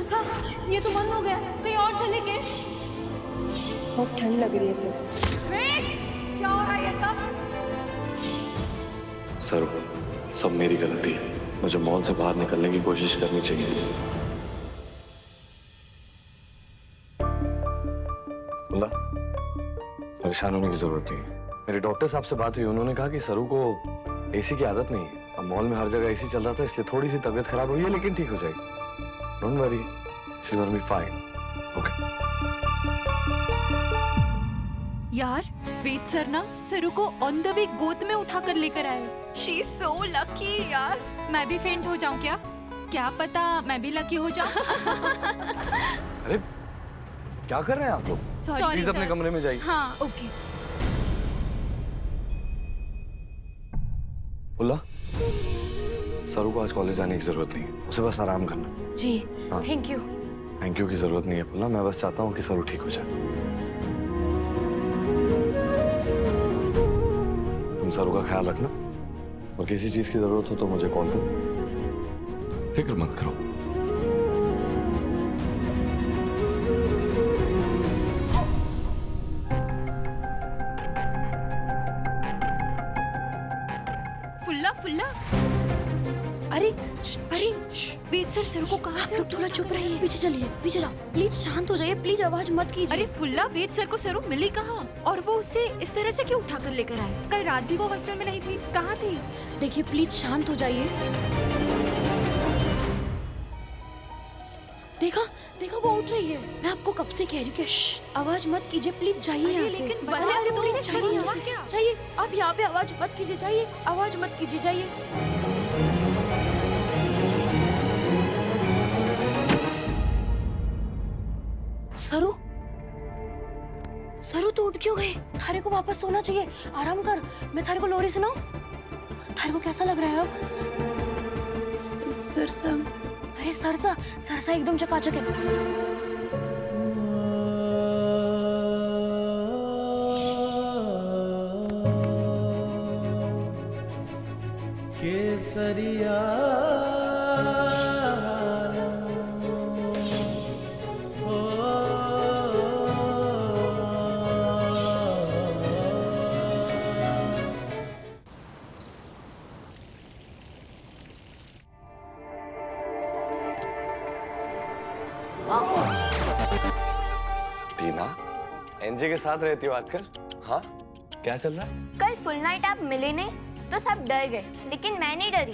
सरसा, ये तो बंद हो गया, कहीं और चले के? बहुत ठंड लग रही है सिस। क्या हो रहा है ये सब? सर, सब मेरी गलती है। मुझे मॉल से बाहर निकलने की कोशिश करनी चाहिए थी। बोला, परेशान होने की जरूरत नहीं है। मेरे डॉक्टर साहब से बात हुई, उन्होंने कहा कि सरू को एसी की आदत नहीं है। अब मॉल में हर जगह एसी चल रहा था, इसलिए थोड़ी सी तबीयत खराब हुई है, लेकिन ठीक हो जाएगी। Don't worry, she is gonna be fine. Okay. यार, वेद सर ना सरू को ऑन द वे गोद में उठाकर लेकर आए। शी इज सो लकी यार। मैं भी फेंट हो जाऊं क्या? क्या पता मैं भी लकी हो जाऊं। अरे क्या कर रहे हैं आप लोग? सॉरी प्लीज अपने कमरे में जाइए। हाँ ओके। बोला, सरू को आज कॉलेज जाने की जरूरत नहीं है, उसे बस आराम करना। जी हाँ। Thank you. थैंक यू की जरूरत नहीं है बोला, मैं बस चाहता हूँ कि सरू ठीक हो जाए। तुम सरू का ख्याल रखना और किसी चीज की जरूरत हो तो मुझे कॉल करो, फिक्र मत करो। फुल्ला फुल्ला, अरे वेद सर सर को कहाँ से? आप लोग थोड़ा चुप रहिए, पीछे चलिए, पीछे जाओ। प्लीज शांत हो जाइए, प्लीज आवाज मत कीजिए। अरे फुल्ला, वेद सर को सरू मिली कहाँ? और वो उसे इस तरह से क्यों उठाकर लेकर आए? कल रात भी वो हॉस्टल में नहीं थी, कहाँ थी? देखिए प्लीज शांत हो जाइए। देखा देखा, वो उठ रही है। मैं आपको कब से कह रही हूँ कि आवाज मत कीजिए, प्लीज जाइए यहाँ से। लेकिन अरे, बता अरे, तो प्लीज उसे जाइए यहाँ हुआ से। क्या? जाइए, आप यहाँ पे आवाज मत कीजिए, जाइए, आवाज मत कीजिए, जाइए। सरू, सरू तो उठ क्यों गए? थारे को वापस सोना चाहिए, आराम कर। मैं थारे को लोरी सुनाऊं? थारे को कैसा लग रहा है अब? सरसा, अरे सरसा, सरसा एकदम चकाचक है। केसरिया टीना, एनजे के साथ रहती हो आजकल? हाँ, क्या चल रहा है? कल फुल नाइट आप मिले नहीं तो सब डर गए, लेकिन मैं नहीं डरी।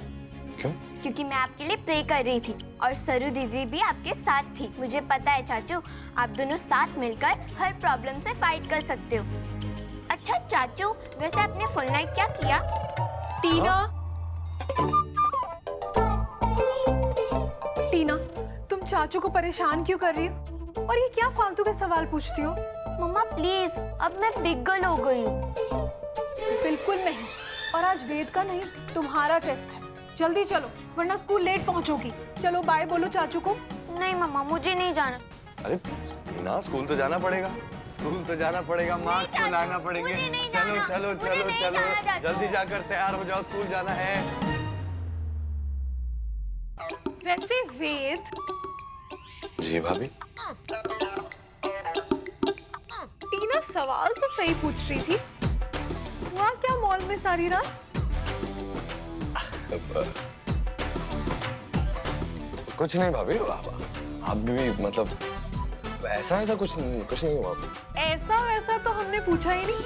क्यों? क्योंकि मैं आपके लिए प्रे कर रही थी और सरू दीदी भी आपके साथ थी। मुझे पता है चाचू, आप दोनों साथ मिलकर हर प्रॉब्लम से फाइट कर सकते हो। अच्छा चाचू, वैसे आपने फुल नाइट क्या किया? टीना, टीना, तुम चाचू को परेशान क्यों कर रही हो? और ये क्या फालतू के सवाल पूछती हो? मम्मा प्लीज, अब मैं बिग गर्ल हो गई हूँ। बिल्कुल नहीं। और आज वेद का नहीं, तुम्हारा टेस्ट है। जल्दी चलो, वरना स्कूल लेट पहुंचोगी। चलो बाय बोलो चाचू को। नहीं मम्मा, मुझे नहीं जाना। अरे टीना, स्कूल तो जाना पड़ेगा, स्कूल तो जाना पड़ेगा, मार्क्स तो लाना पड़ेंगे। मुझे नहीं चलो जाना। चलो मुझे चलो नहीं चलो, जाना, चाचू। जल्दी जाकर तैयार हो जाओ, स्कूल जाना है। वैसे वेद, जी भाभी। टीना सवाल तो सही पूछ रही थी। हुआ क्या मॉल में सारी रात? कुछ नहीं भाभी, आप भी मतलब ऐसा ऐसा कुछ नहीं हुआ। ऐसा वैसा तो हमने पूछा ही नहीं।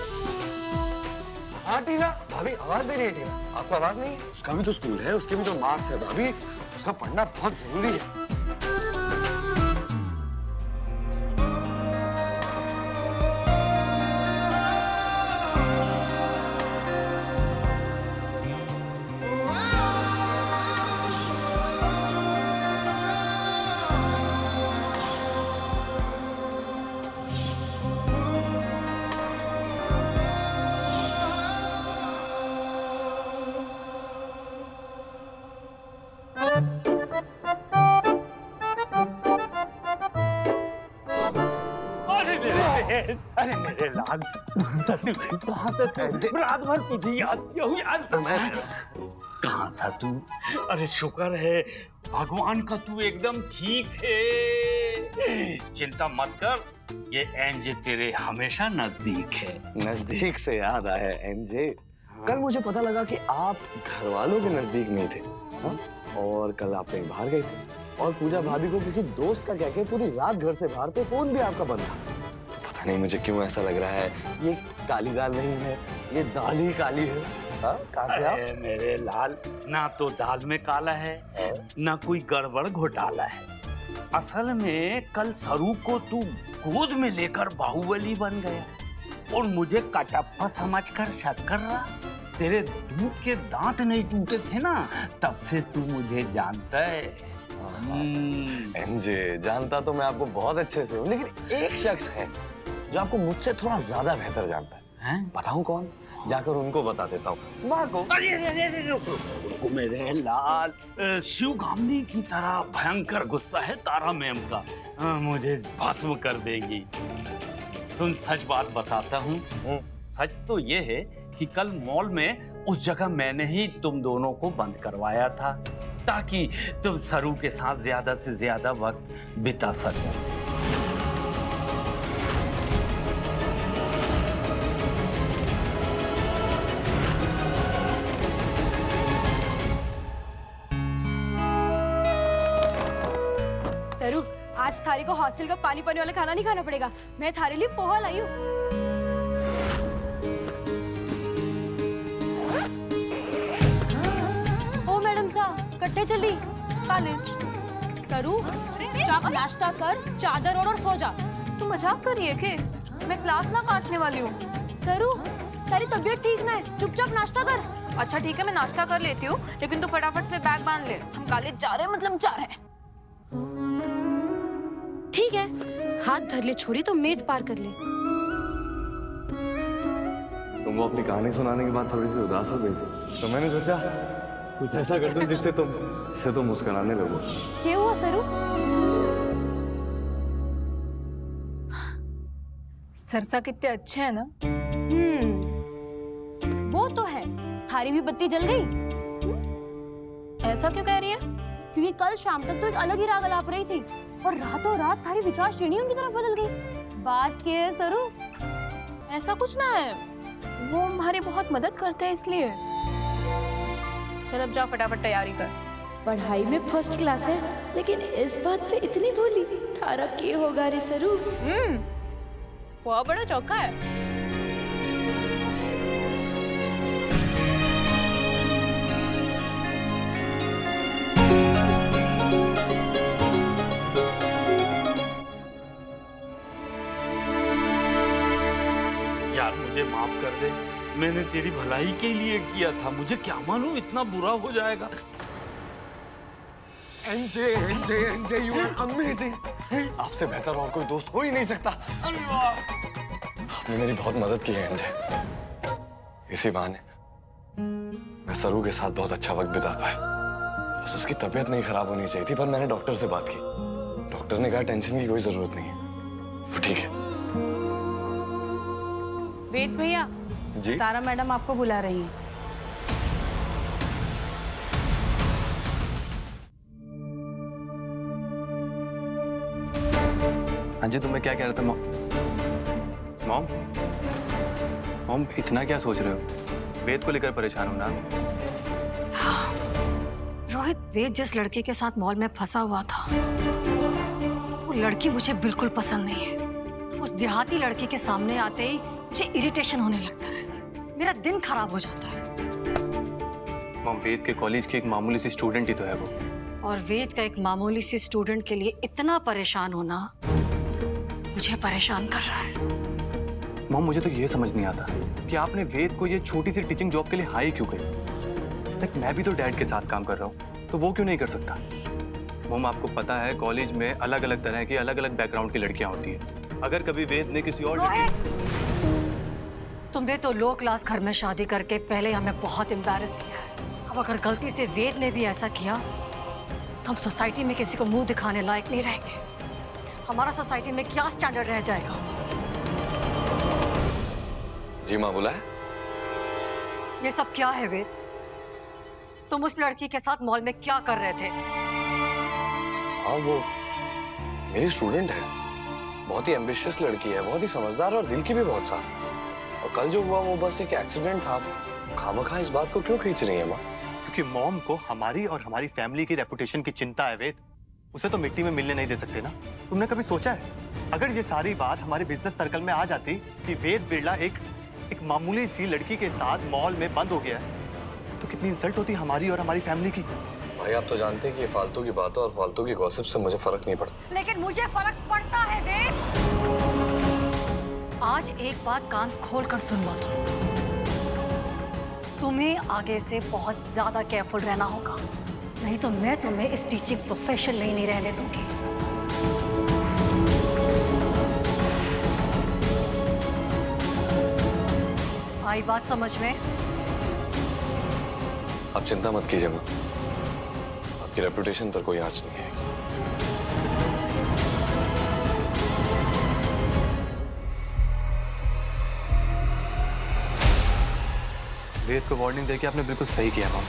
हाँ टीना, भाभी आवाज दे रही है। टीना, आपको आवाज नहीं है? उसका भी तो स्कूल है, उसके भी तो मार्क्स है भाभी, उसका पढ़ना बहुत जरूरी है। अरे मेरे लाल, कहाँ था तू? रात भर तुझे याद किया हूँ यार। कहाँ था तू? अरे शुक्र है भगवान का तू एकदम ठीक है, चिंता मत कर, ये एनजे तेरे हमेशा नजदीक है। नजदीक से याद आया एनजे, कल मुझे पता लगा कि आप घर वालों के नजदीक नहीं थे। हाँ? और कल आप कहीं बाहर गए थे और पूजा भाभी को किसी दोस्त का कह के पूरी रात घर से बाहर थे, फोन भी आपका बंद था। तो पता नहीं मुझे क्यों ऐसा लग रहा है ये काली दाल नहीं है, ये दाल ही काली है। हाँ? कहाँ से आप? मेरे लाल, ना तो दाल में काला है ना कोई गड़बड़ घोटाला है। असल में कल सरू को तू गोद में लेकर बाहुबली बन गया और मुझे कटप्पा समझकर शक कर रहा। तेरे दूध के दांत नहीं टूटे थे ना, तब से तू मुझे जानता है। एनजे, जानता तो मैं आपको बहुत अच्छे से हूँ, लेकिन एक शख्स है जो आपको मुझसे थोड़ा ज्यादा बेहतर जानता है। बताऊं कौन? जाकर उनको बता देता हूँ, माँ को। रुको मेरे लाल, शिवगामी की तरह भयंकर गुस्सा है तारा मैम का, मुझे भस्म कर देगी। सुन, सच बात बताता हूँ। सच तो ये है कि कल मॉल में उस जगह मैंने ही तुम दोनों को बंद करवाया था ताकि तुम सरू के साथ ज्यादा से ज्यादा वक्त बिता सको। सरू, आज थारी को हॉस्टल का पानी पानी वाला खाना नहीं खाना पड़ेगा। मैं थारे लिए पोहा लाई हूँ। कट्टे चली कॉलेज। सरू, जाकर नाश्ता कर, चादर ओढ़ और सो जा। तू मजाक कर रही है के? मैं क्लास ना काटने वाली हूँ। सरू, तेरी तबीयत ठीक ना है, चुपचाप नाश्ता कर। अच्छा ठीक है, मैं नाश्ता कर लेती हूँ, लेकिन तू फटाफट से बैग बांध ले, हम कॉलेज जा रहे हैं, मतलब जा रहे हैं। ठीक है, हाथ धर ले, छोड़ी तो मेज पार कर ले। तुमको अपनी कहानी सुनाने के बाद थोड़ी सी उदास हो गई थी, तो मैंने सोचा कुछ ऐसा कर दूं जिससे तुम मुस्कुराने लगो। क्या हुआ सरू? सरसा कितने अच्छे हैं ना। वो तो है, थारी भी बत्ती जल गई। ऐसा क्यों कह रही है? क्योंकि कल शाम तक तो एक अलग ही राग अलाप रही थी और रातों रात थारी विचार श्रेणी उनकी तरफ बदल गई। बात क्या है सरू? ऐसा कुछ ना है, वो हमारी बहुत मदद करते हैं इसलिए। चल अब जाओ, फटाफट तैयारी कर। पढ़ाई में फर्स्ट क्लास है, लेकिन इस बात पे इतनी भोली। थारा के होगा रे सरू? वो बड़ा चौका है। यार मुझे माफ कर दे, मैंने तेरी भलाई के लिए किया था, मुझे क्या मालूम इतना बुरा हो जाएगा। NJ, NJ, NJ, you are amazing. आपसे बेहतर और कोई दोस्त हो ही नहीं सकता। आपने मेरी बहुत मदद की है एनजे। इसी बहाने मैं सरू के साथ बहुत अच्छा वक्त बिता पाया। बस उसकी तबीयत नहीं खराब होनी चाहिए थी, पर मैंने डॉक्टर से बात की। डॉक्टर ने कहा टेंशन की कोई जरूरत नहीं है, वो ठीक है। वेट भैया जी? तारा मैडम आपको बुला रही हैं। हाँ जी, तुम्हें क्या कह रहा था मॉम? मॉम, मॉम इतना क्या सोच रहे हो? वेद को लेकर परेशान हो ना? हाँ। रोहित, वेद जिस लड़के के साथ मॉल में फंसा हुआ था, वो लड़की मुझे बिल्कुल पसंद नहीं है। उस देहाती लड़के के सामने आते ही मुझे इरिटेशन होने लगता है, मेरा दिन खराब हो जाता है। मॉम, वेद के कॉलेज की एक मामूली सी स्टूडेंट ही तो है वो। और वेद का एक मामूली सी स्टूडेंट के लिए इतना परेशान होना मुझे परेशान कर रहा है। मॉम, मुझे तो ये समझ नहीं आता कि आपने वेद को ये छोटी सी टीचिंग जॉब के लिए हाई क्यों करी। लाइक मैं भी तो डैड के साथ काम कर रहा हूँ, तो वो क्यों नहीं कर सकता? मॉम, आपको पता है कॉलेज में अलग अलग तरह की अलग अलग बैकग्राउंड की लड़कियां होती हैं। अगर कभी वेद ने किसी और तुमने तो लो क्लास घर में शादी करके पहले हमें बहुत एम्बैरेस किया है। अब अगर गलती से वेद ने भी ऐसा किया तो हम सोसाइटी में किसी को मुंह दिखाने लायक नहीं रहेंगे। हमारा सोसाइटी में क्या स्टैंडर्ड रह जाएगा? जी माँ, बोला है? ये सब क्या है वेद? तुम उस लड़की के साथ मॉल में क्या कर रहे थे? हाँ, वो मेरी स्टूडेंट है, बहुत ही एम्बिशियस लड़की है, बहुत ही समझदार और दिल की भी बहुत साफ है। और कल जो हुआ वो बस एक एक्सीडेंट था। खामखा इस बात को क्यों खींच रही है माँ? क्योंकि मॉम को हमारी और हमारी फैमिली की रेपुटेशन की चिंता है वेद। उसे तो मिट्टी में मिलने नहीं दे सकते ना। तुमने कभी सोचा है अगर ये सारी बात हमारे बिजनेस सर्कल में आ जाती कि वेद बिरला एक मामूली सी लड़की के साथ मॉल में बंद हो गया है, तो कितनी इंसल्ट होती हमारी और हमारी फैमिली की। भाई आप तो जानते हैं कि ये फालतू की बातों और फालतू की गॉसिप से मुझे फर्क नहीं पड़ता। लेकिन मुझे फर्क पड़ता है वेद। आज एक बात कान खोल कर सुन लो तुम्हें आगे से बहुत ज्यादा केयरफुल रहना होगा, नहीं तो मैं तुम्हें इस टीचिंग प्रोफेशन में ही नहीं रहने दूंगी। आई बात समझ में? आप चिंता मत कीजिए माँ, आपकी रेपुटेशन पर कोई आंच नहीं आएगी। वेद को वार्निंग देके आपने बिल्कुल सही किया मॉम।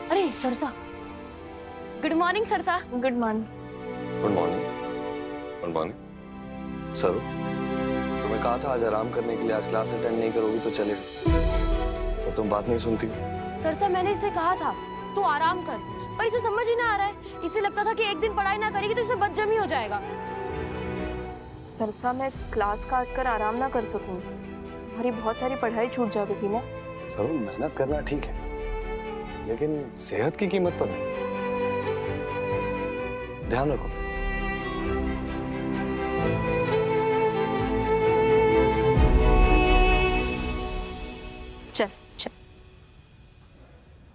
अरे Sarsa, good morning Sarsa. Good morning. Good morning. Good morning. Sir, तुम्हें कहा था आज आराम करने के लिए, आज क्लास अटेंड नहीं करोगी तो चलेगा, और तुम बात नहीं सुनती। सरसा, मैंने इससे कहा था तू आराम कर, पर इसे समझ ही ना आ रहा है। इसे लगता था कि एक दिन पढ़ाई ना करेगी तो इसे बदजमी हो जाएगा। सरसा, मैं क्लास काट कर आराम ना कर सकूं, हमारी बहुत सारी पढ़ाई छूट जाएगी ना। सर, मेहनत करना ठीक है, लेकिन सेहत की कीमत पर नहीं। ध्यान रखो। चल चल।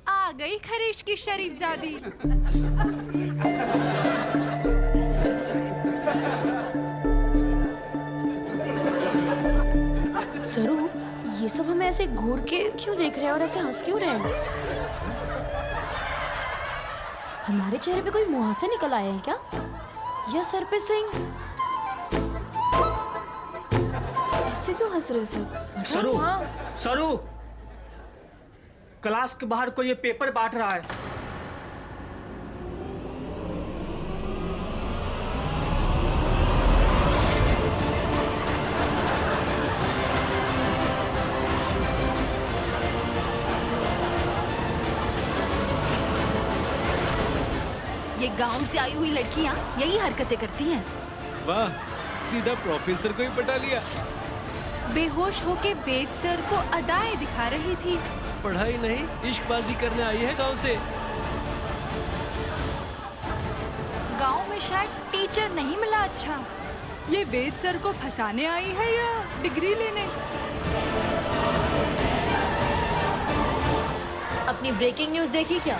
आ गई खरीश की शरीफजादी। सरू, ये सब हमें ऐसे घूर के क्यों देख रहे हैं और ऐसे हंस क्यों रहे हैं? हमारे चेहरे पे कोई मुहासे निकल आए हैं क्या? या सर पे सिंह? ऐसे क्यों हंस रहे सब? सरू, हाँ। सरू, क्लास के बाहर कोई ये पेपर बांट रहा है। ये गांव से आई हुई लड़कियां यही हरकतें करती हैं। वाह, सीधा प्रोफेसर को ही पटा लिया। बेहोश होके वेद सर को अदाएं दिखा रही थी। पढ़ाई नहीं, इश्कबाजी करने आई है गांव से। गांव में शायद टीचर नहीं मिला। अच्छा, ये वेद सर को फंसाने आई है या डिग्री लेने? अपनी ब्रेकिंग न्यूज़ देखी क्या?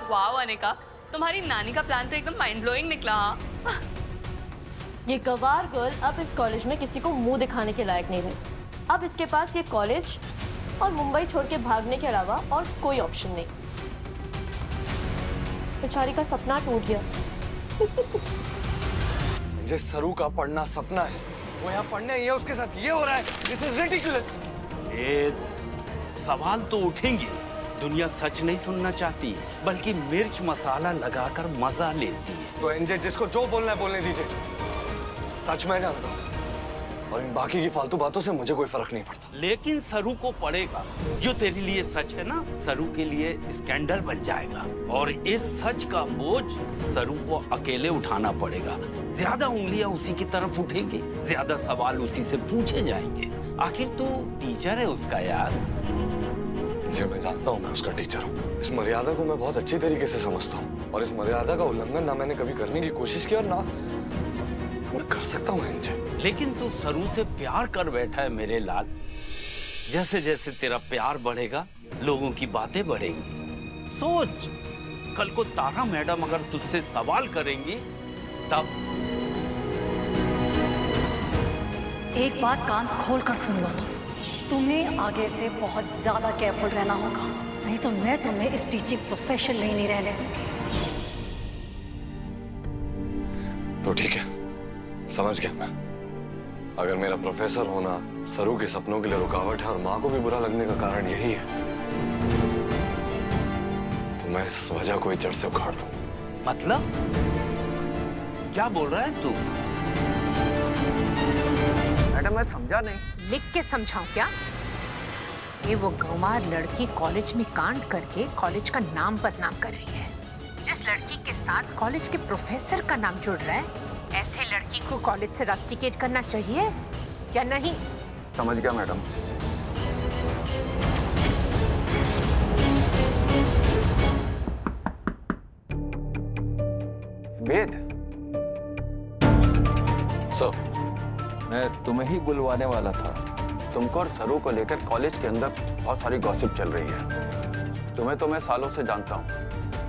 वाह अनिका, तुम्हारी नानी का प्लान तो एकदम माइंड ब्लोइंग निकला। ये गवार गर्ल अब इस कॉलेज में किसी को मुंह दिखाने के लायक नहीं रही। अब इसके पास ये कॉलेज और मुंबई छोड़ के भागने के अलावा और कोई ऑप्शन नहीं। बेचारी का सपना टूट गया। मुझे सरू का पढ़ना सपना है, वो यहाँ पढ़ने आई है, उसके साथ ये हो रहा है। This is ridiculous. सवाल तो उठेंगे। दुनिया सच नहीं सुनना चाहती, बल्कि मिर्च मसाला लगाकर मजा लेती है। तो एनजे जिसको जो बोलना है बोलने दीजिए। सच मैं जानता हूँ और इन बाकी की फालतू बातों से मुझे कोई फर्क नहीं पड़ता। लेकिन सरू को पड़ेगा। जो तेरे लिए सच है ना, सरू के लिए स्कैंडल बन जाएगा और इस सच का बोझ सरू को अकेले उठाना पड़ेगा। ज्यादा उंगलियां उसी की तरफ उठेंगी, ज्यादा सवाल उसी से पूछे जाएंगे। आखिर तो टीचर है उसका यार। जी मैं जानता हूँ, मैं उसका टीचर हूँ। इस मर्यादा को मैं बहुत अच्छी तरीके से समझता हूँ और इस मर्यादा का उल्लंघन ना मैंने कभी करने की कोशिश की और ना मैं कर सकता हूँ एनजे। लेकिन तू सरू से प्यार कर बैठा है मेरे लाल। जैसे जैसे तेरा प्यार बढ़ेगा, लोगों की बातें बढ़ेंगी। सोच, कल को तारा मैडम अगर तुझसे सवाल करेंगी तब। एक बात कान खोल कर सुन लो तुम्हें आगे से बहुत ज्यादा केयरफुल रहना होगा, नहीं तो मैं तुम्हें इस टीचिंग प्रोफेशन में ही नहीं रहने दूंगी। तो ठीक है, समझ गया मैं। अगर मेरा प्रोफेसर होना सरू के सपनों के लिए रुकावट है और माँ को भी बुरा लगने का कारण यही है, तो मैं इस वजह को ही जड़ से उखाड़ दूं। मतलब क्या बोल रहा है तू? मैडम मैं समझा नहीं। लिख के समझाऊं क्या? ये वो गंवार लड़की कॉलेज में कांड करके कॉलेज का नाम बदनाम कर रही है। जिस लड़की के साथ कॉलेज के प्रोफेसर का नाम जुड़ रहा है, ऐसे लड़की को कॉलेज से रस्टिकेट करना चाहिए या नहीं? समझ गया मैडम। वेद सर, मैं तुम्हें ही बुलवाने वाला था। तुमको और सरू को लेकर कॉलेज के अंदर बहुत सारी गॉसिप चल रही है। तुम्हें तो मैं सालों से जानता हूँ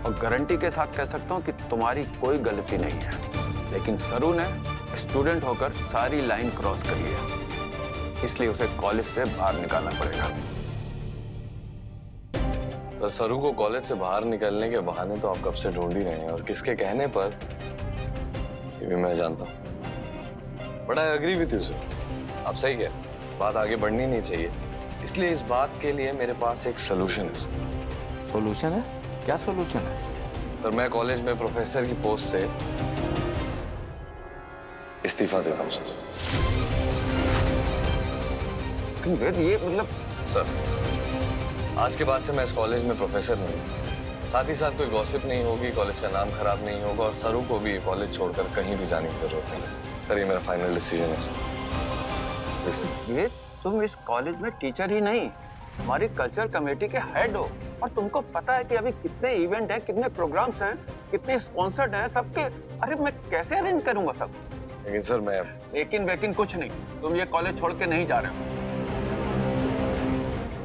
और गारंटी के साथ कह सकता हूँ कि तुम्हारी कोई गलती नहीं है, लेकिन सरू ने स्टूडेंट होकर सारी लाइन क्रॉस करी है, इसलिए उसे कॉलेज से बाहर निकालना पड़ेगा। सर, सरू को कॉलेज से बाहर निकलने के बहाने तो आप कब से ढूंढ ही रहे हैं और किसके कहने पर, ये भी मैं जानता हूँ। But I agree with you sir, आप सही कह रहे हैं, बात आगे बढ़नी नहीं चाहिए। इसलिए इस बात के लिए मेरे पास एक सोल्यूशन है सर। सोल्यूशन है? क्या सोल्यूशन है? सर, मैं कॉलेज में प्रोफेसर की पोस्ट से इस्तीफा देता हूँ सर। वेद ये मतलब? सर, आज के बाद से मैं इस कॉलेज में प्रोफेसर नहीं हूँ। साथ ही साथ कोई गॉसिप नहीं होगी, कॉलेज का नाम खराब नहीं होगा और सरू को भी कॉलेज छोड़कर कहीं भी जाने की जरूरत नहीं है। सर, ये मेरा फाइनल डिसीजन है सर। ये तुम इस कॉलेज में टीचर ही नहीं, हमारी कल्चर कमेटी के हेड हो और तुमको पता है कि अभी कितने इवेंट हैं, कितने प्रोग्राम्स हैं, कितने स्पॉन्सर्ड हैं सबके। अरे मैं कैसे अरेंज करूंगा सब? लेकिन सर मैं लेकिन कुछ नहीं, तुम ये कॉलेज छोड़ के नहीं जा रहे हो।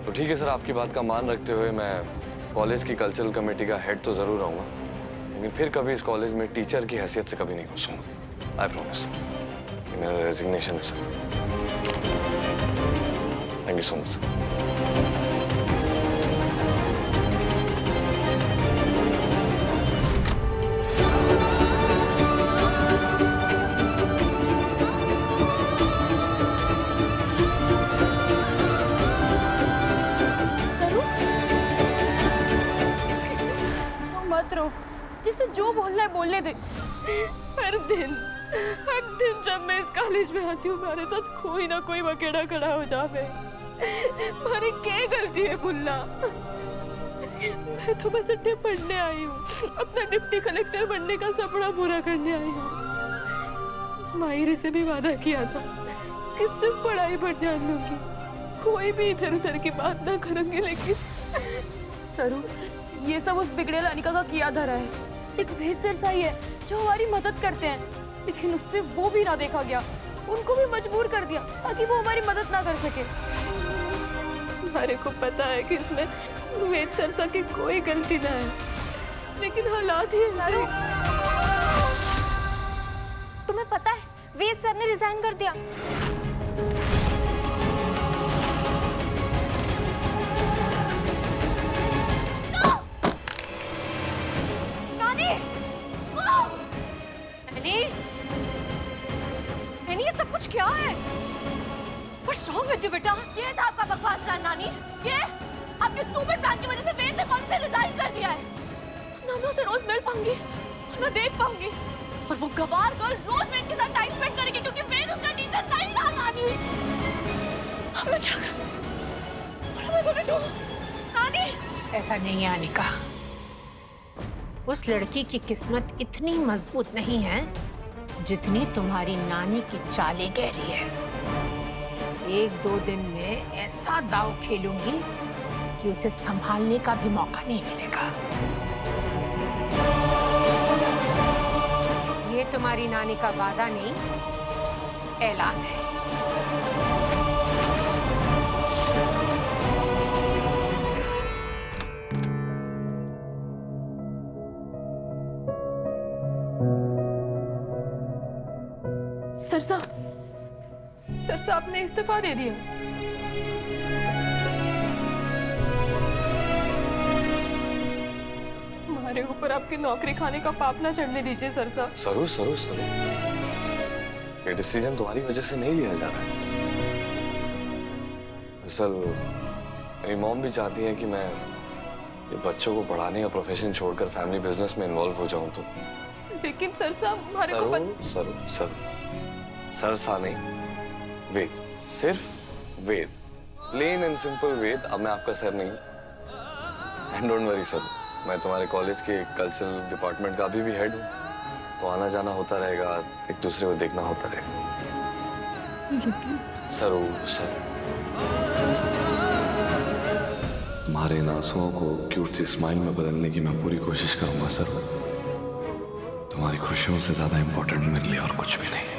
तो ठीक है सर, आपकी बात का मान रखते हुए मैं कॉलेज की कल्चरल कमेटी का हेड तो जरूर रहूंगा, लेकिन फिर कभी इस कॉलेज में टीचर की हैसियत से कभी नहीं घुसूंगा। I promise. ये मेरा रेजिग्नेशन है sir. Thank you so much sir. मत रो, जिसे जो बोलना है बोलने दे। हर दिन जब मैं इस कॉलेज में आती हूँ, मेरे साथ कोई ना कोई बकेड़ा खड़ा हो जावे। मारी क्या गलती है बुल्ला? मैं तो बस अड्डे पढ़ने आई हूँ, अपना डिप्टी कलेक्टर बनने का सपना पूरा करने आई हूँ। माहिर से भी वादा किया था कि सिर्फ पढ़ाई पर ध्यान दूंगी, कोई भी इधर उधर की बात ना करूंगी। लेकिन सरू, ये सब उस बिगड़ेल अनिका का किया धरा है। एक वेद सर सा ही है जो हमारी मदद करते हैं, लेकिन उससे वो भी ना देखा गया, उनको भी मजबूर कर दिया ताकि वो हमारी मदद ना कर सके। हमारे को पता है कि इसमें वेद सर सा की कोई गलती ना है, लेकिन हालात ही ऐसे। तुम्हें पता है वेद सर ने रिजाइन कर दिया। बोलती हो बेटा? ये था आपका बकवास प्लान नानी। ये आपके स्टूपिड प्लान की वजह से वेद ने कॉलेज से रिजाइन कर दिया है। ना मैं उसे रोज मिल पाऊंगी, ना देख पाऊंगी, और वो गवार गर्ल रोज वेद के साथ टाइम स्पेंड करेगी क्योंकि वेद उसका टीचर नहीं रहा नानी। अब मैं क्या करूं? What am I gonna do? नानी! ऐसा नहीं है अनिका, उस लड़की की किस्मत इतनी मजबूत नहीं है जितनी तुम्हारी नानी की चालें गहरी है। 1-2 दिन में ऐसा दाव खेलूंगी कि उसे संभालने का भी मौका नहीं मिलेगा। ये तुम्हारी नानी का वादा नहीं, ऐलान है। सरसा आपने इस्तीफा दे दिया। हमारे ऊपर आपकी नौकरी खाने का पाप ना चढ़ने दीजिए सरसा। सरू सरू सरू, ये डिसीजन तुम्हारी वजह से नहीं लिया जा रहा है। असल मेरी मॉम भी चाहती है कि मैं ये बच्चों को पढ़ाने का प्रोफेशन छोड़कर फैमिली बिजनेस में इन्वॉल्व हो जाऊं। तो लेकिन सरसा हमारे को सरू सरसा नहीं, वेद, सिर्फ वेद, प्लेन एंड सिंपल वेद। अब मैं आपका सर नहीं। एंड डोंट वरी सर, मैं तुम्हारे कॉलेज के कल्चरल डिपार्टमेंट का अभी भी हेड हूँ, तो आना जाना होता रहेगा, एक दूसरे को देखना होता रहेगा। सरू सर, तुम्हारे इन आंसुओं को क्यूट सी स्माइल में बदलने की मैं पूरी कोशिश करूंगा सर। तुम्हारी खुशियों से ज्यादा इंपॉर्टेंट मेरे लिए और कुछ भी नहीं।